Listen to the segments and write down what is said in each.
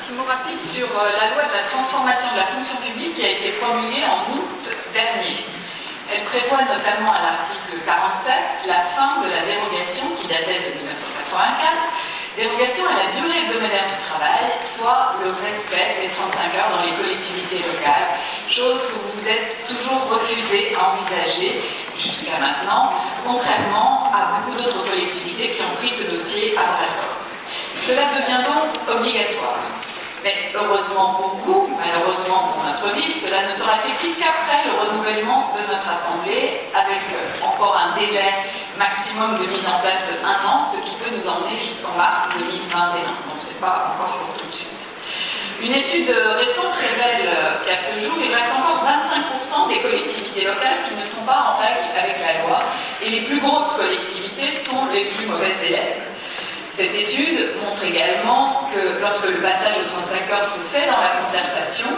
petit mot rapide sur la loi de la transformation de la fonction publique qui a été promulguée en août dernier. Elle prévoit notamment à l'article 47 la fin de la dérogation qui datait de 1984, dérogation à la durée hebdomadaire du travail, soit le respect des 35 heures dans les collectivités locales, chose que vous vous êtes toujours refusé à envisager jusqu'à maintenant, contrairement à beaucoup d'autres collectivités qui ont pris ce dossier à bras-le-corps. Cela devient donc obligatoire. Mais heureusement pour vous, malheureusement pour notre ville, cela ne sera effectif qu'après le renouvellement de notre Assemblée, avec encore un délai maximum de mise en place de 1 an, ce qui peut nous emmener jusqu'en mars 2021. Donc ce n'est pas encore pour tout de suite. Une étude récente révèle qu'à ce jour, il reste encore 25% des collectivités locales qui ne sont pas en règle avec la loi, et les plus grosses collectivités sont les plus mauvaises élèves. Cette étude montre également que lorsque le passage aux 35 heures se fait dans la concertation,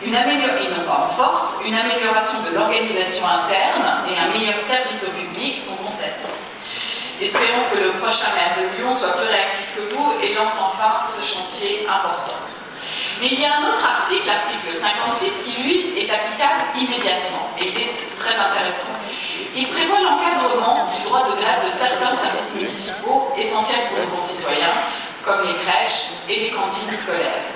et non pas en force, une amélioration de l'organisation interne et un meilleur service au public sont constatés. Espérons que le prochain maire de Lyon soit plus réactif que vous et lance enfin ce chantier important. Mais il y a un autre article, l'article 56, qui lui est applicable immédiatement et il est très intéressant. Il prévoit l'encadrement du droit de grève de certains services municipaux essentiels pour nos concitoyens, comme les crèches et les cantines scolaires.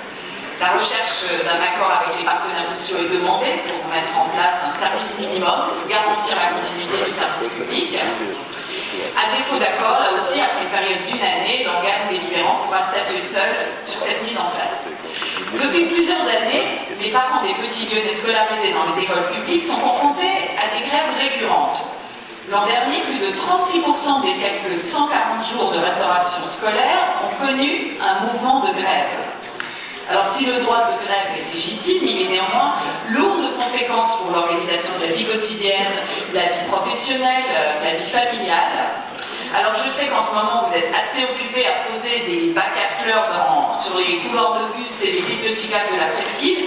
La recherche d'un accord avec les partenaires sociaux est demandée pour mettre en place un service minimum pour garantir la continuité du service public. À défaut d'accord, là aussi, après une période d'1 année, l'organe délibérant pourra statuer seul sur cette mise en place. Depuis plusieurs années, les parents des petits lyonnais scolarisés dans les écoles publiques sont confrontés à des grèves récurrentes. L'an dernier, plus de 36% des quelques 140 jours de restauration scolaire ont connu un mouvement de grève. Alors si le droit de grève est légitime, il est néanmoins lourd de conséquences pour l'organisation de la vie quotidienne, de la vie professionnelle, de la vie familiale. Alors je sais qu'en ce moment vous êtes assez occupés à poser des bacs à fleurs sur les couloirs de bus et les pistes cyclables de la presqu'île,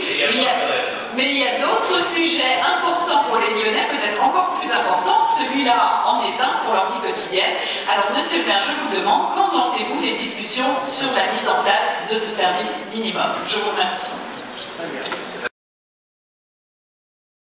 mais il y a d'autres sujets importants pour les Lyonnais, peut-être encore plus importants, celui-là en est un pour leur vie quotidienne. Alors monsieur le maire, je vous demande, quand lancez-vous les discussions sur la mise en place de ce service minimum? Je vous remercie.